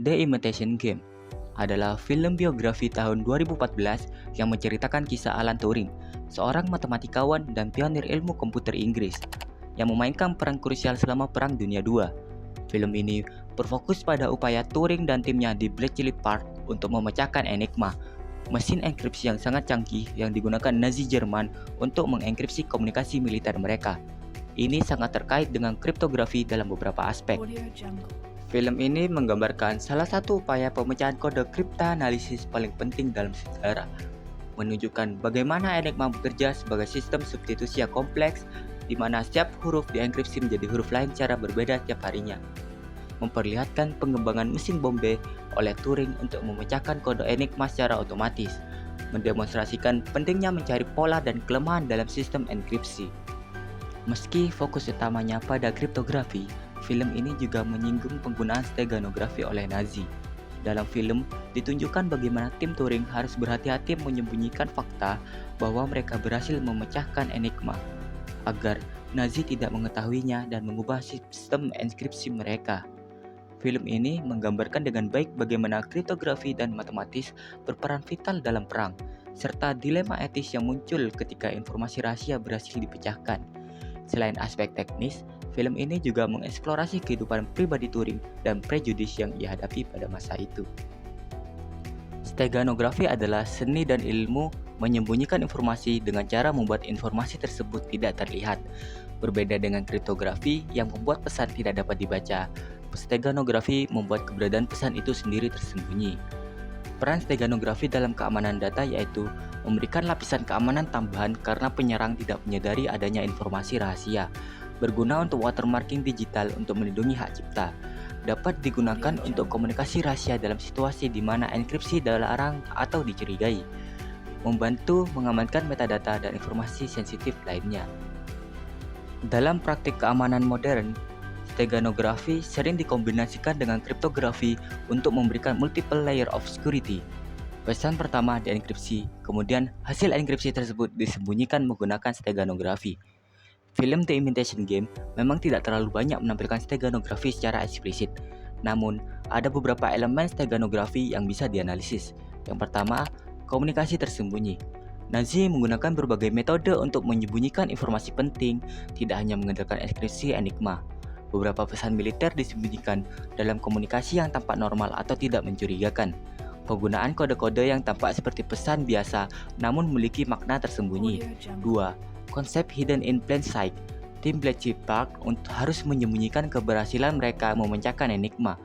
The Imitation Game adalah film biografi tahun 2014 yang menceritakan kisah Alan Turing, seorang matematikawan dan pionir ilmu komputer Inggris yang memainkan peran krusial selama Perang Dunia II. Film ini berfokus pada upaya Turing dan timnya di Bletchley Park untuk memecahkan Enigma, mesin enkripsi yang sangat canggih yang digunakan Nazi Jerman untuk mengenkripsi komunikasi militer mereka. Ini sangat terkait dengan kriptografi dalam beberapa aspek. Film ini menggambarkan salah satu upaya pemecahan kode kriptoanalisis paling penting dalam sejarah, menunjukkan bagaimana Enigma bekerja sebagai sistem substitusi yang kompleks di mana setiap huruf dienkripsi menjadi huruf lain secara berbeda setiap harinya. Memperlihatkan pengembangan mesin bombe oleh Turing untuk memecahkan kode Enigma secara otomatis, mendemonstrasikan pentingnya mencari pola dan kelemahan dalam sistem enkripsi. Meski fokus utamanya pada kriptografi, film ini juga menyinggung penggunaan steganografi oleh Nazi. Dalam film, ditunjukkan bagaimana tim Turing harus berhati-hati menyembunyikan fakta bahwa mereka berhasil memecahkan Enigma, agar Nazi tidak mengetahuinya dan mengubah sistem enkripsi mereka. Film ini menggambarkan dengan baik bagaimana kriptografi dan matematis berperan vital dalam perang, serta dilema etis yang muncul ketika informasi rahasia berhasil dipecahkan. Selain aspek teknis, film ini juga mengeksplorasi kehidupan pribadi Turing dan prejudis yang ia hadapi pada masa itu. Steganografi adalah seni dan ilmu menyembunyikan informasi dengan cara membuat informasi tersebut tidak terlihat. Berbeda dengan kriptografi yang membuat pesan tidak dapat dibaca, steganografi membuat keberadaan pesan itu sendiri tersembunyi. Peran steganografi dalam keamanan data yaitu memberikan lapisan keamanan tambahan karena penyerang tidak menyadari adanya informasi rahasia, berguna untuk watermarking digital untuk melindungi hak cipta, dapat digunakan untuk komunikasi rahasia dalam situasi di mana enkripsi dilarang atau dicurigai, membantu mengamankan metadata dan informasi sensitif lainnya. Dalam praktik keamanan modern, steganografi sering dikombinasikan dengan kriptografi untuk memberikan multiple layer of security. Pesan pertama dienkripsi, kemudian hasil enkripsi tersebut disembunyikan menggunakan steganografi. Film The Imitation Game memang tidak terlalu banyak menampilkan steganografi secara eksplisit, namun ada beberapa elemen steganografi yang bisa dianalisis. Yang pertama, komunikasi tersembunyi. Nazi menggunakan berbagai metode untuk menyembunyikan informasi penting, tidak hanya mengandalkan enkripsi Enigma. Beberapa pesan militer disembunyikan dalam komunikasi yang tampak normal atau tidak mencurigakan. Penggunaan kode-kode yang tampak seperti pesan biasa namun memiliki makna tersembunyi. 2. Konsep hidden in plain sight. Tim Bletchley Park harus menyembunyikan keberhasilan mereka memecahkan Enigma.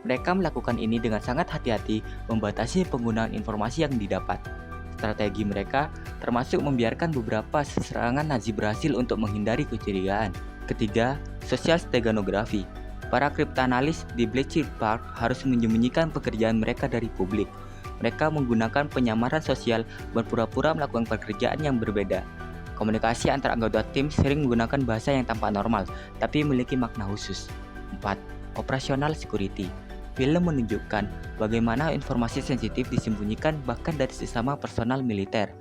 Mereka melakukan ini dengan sangat hati-hati, membatasi penggunaan informasi yang didapat. Strategi mereka termasuk membiarkan beberapa serangan Nazi berhasil untuk menghindari kecurigaan. Ketiga, sosial steganografi. Para kriptoanalis di Bletchley Park harus menyembunyikan pekerjaan mereka dari publik. Mereka menggunakan penyamaran sosial, berpura-pura melakukan pekerjaan yang berbeda. Komunikasi antar anggota tim sering menggunakan bahasa yang tampak normal, tapi memiliki makna khusus. 4. Operasional security. Film menunjukkan bagaimana informasi sensitif disembunyikan bahkan dari sesama personal militer.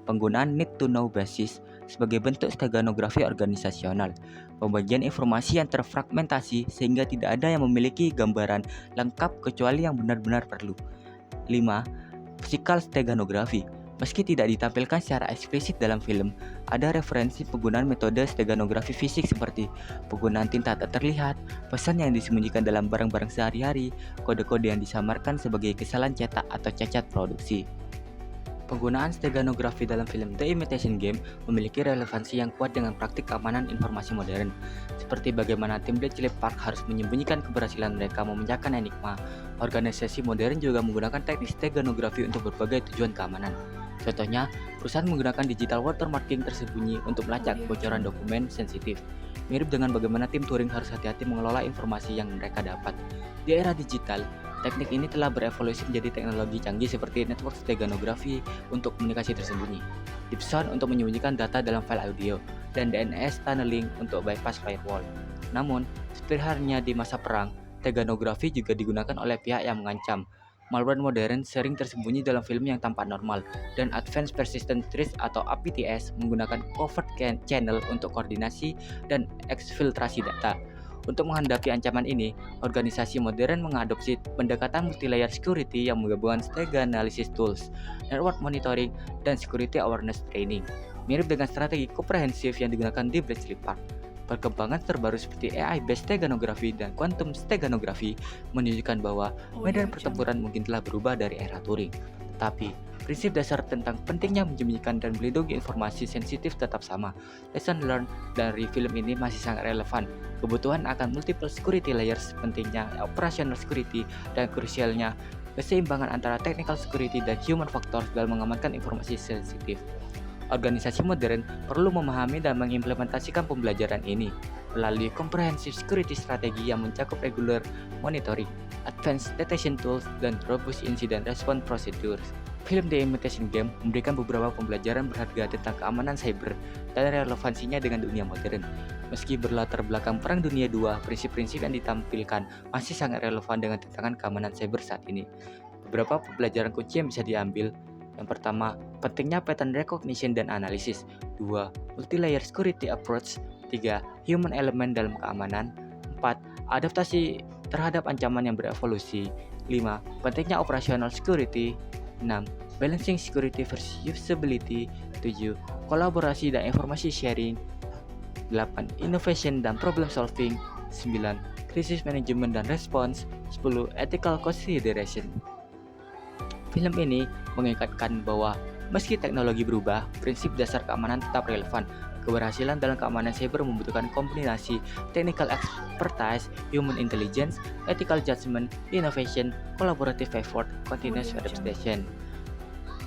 Penggunaan need-to-know basis sebagai bentuk steganografi organisasional, pembagian informasi yang terfragmentasi sehingga tidak ada yang memiliki gambaran lengkap kecuali yang benar-benar perlu. 5. Physical steganografi. Meski tidak ditampilkan secara eksplisit dalam film, ada referensi penggunaan metode steganografi fisik seperti penggunaan tinta tak terlihat, pesan yang disembunyikan dalam barang-barang sehari-hari, kode-kode yang disamarkan sebagai kesalahan cetak atau cacat produksi. Penggunaan steganografi dalam film The Imitation Game memiliki relevansi yang kuat dengan praktik keamanan informasi modern, seperti bagaimana tim Bletchley Park harus menyembunyikan keberhasilan mereka memecahkan Enigma. Organisasi modern juga menggunakan teknik steganografi untuk berbagai tujuan keamanan. Contohnya, perusahaan menggunakan digital watermarking tersembunyi untuk melacak kebocoran dokumen sensitif. Mirip dengan bagaimana tim Turing harus hati-hati mengelola informasi yang mereka dapat. Di era digital, teknik ini telah berevolusi menjadi teknologi canggih seperti network steganografi untuk komunikasi tersembunyi, Dipson untuk menyembunyikan data dalam file audio, dan DNS tunneling untuk bypass firewall. Namun, seperti halnya di masa perang, steganografi juga digunakan oleh pihak yang mengancam. Malware modern sering tersembunyi dalam film yang tampak normal, dan Advanced Persistent Threats atau APTS menggunakan covert channel untuk koordinasi dan eksfiltrasi data. Untuk menghadapi ancaman ini, organisasi modern mengadopsi pendekatan multi-layer security yang menggabungkan strategi analysis tools, network monitoring, dan security awareness training. Mirip dengan strategi komprehensif yang digunakan di Bletchley Park. Perkembangan terbaru seperti AI-based steganography dan quantum steganography menunjukkan bahwa medan pertempuran mungkin telah berubah dari era Turing. Tetapi, prinsip dasar tentang pentingnya menyembunyikan dan melindungi informasi sensitif tetap sama. Lesson learned dari film ini masih sangat relevan. Kebutuhan akan multiple security layers, pentingnya operational security, dan krusialnya keseimbangan antara technical security dan human factors dalam mengamankan informasi sensitif. Organisasi modern perlu memahami dan mengimplementasikan pembelajaran ini melalui comprehensive security strategi yang mencakup regular monitoring, advanced detection tools, dan robust incident response procedures. Film The Imitation Game memberikan beberapa pembelajaran berharga tentang keamanan cyber dan relevansinya dengan dunia modern. Meski berlatar belakang Perang Dunia II, prinsip-prinsip yang ditampilkan masih sangat relevan dengan tantangan keamanan cyber saat ini. Beberapa pembelajaran kunci yang bisa diambil. Yang pertama, pentingnya pattern recognition dan analisis. 2. Multi-layer security approach. 3. Human element dalam keamanan. 4. Adaptasi terhadap ancaman yang berevolusi. 5. Pentingnya operational security. 6. Balancing security versus usability. 7. Kolaborasi dan informasi sharing. 8. Innovation dan problem solving. 9. Crisis management dan response. 10. Ethical consideration. Film ini mengingatkan bahwa meski teknologi berubah, prinsip dasar keamanan tetap relevan. Keberhasilan dalam keamanan cyber membutuhkan kombinasi technical expertise, human intelligence, ethical judgment, innovation, collaborative effort, continuous adaptation.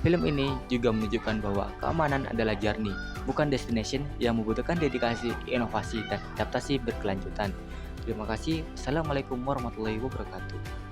Film ini juga menunjukkan bahwa keamanan adalah journey, bukan destination yang membutuhkan dedikasi, inovasi, dan adaptasi berkelanjutan. Terima kasih. Assalamualaikum warahmatullahi wabarakatuh.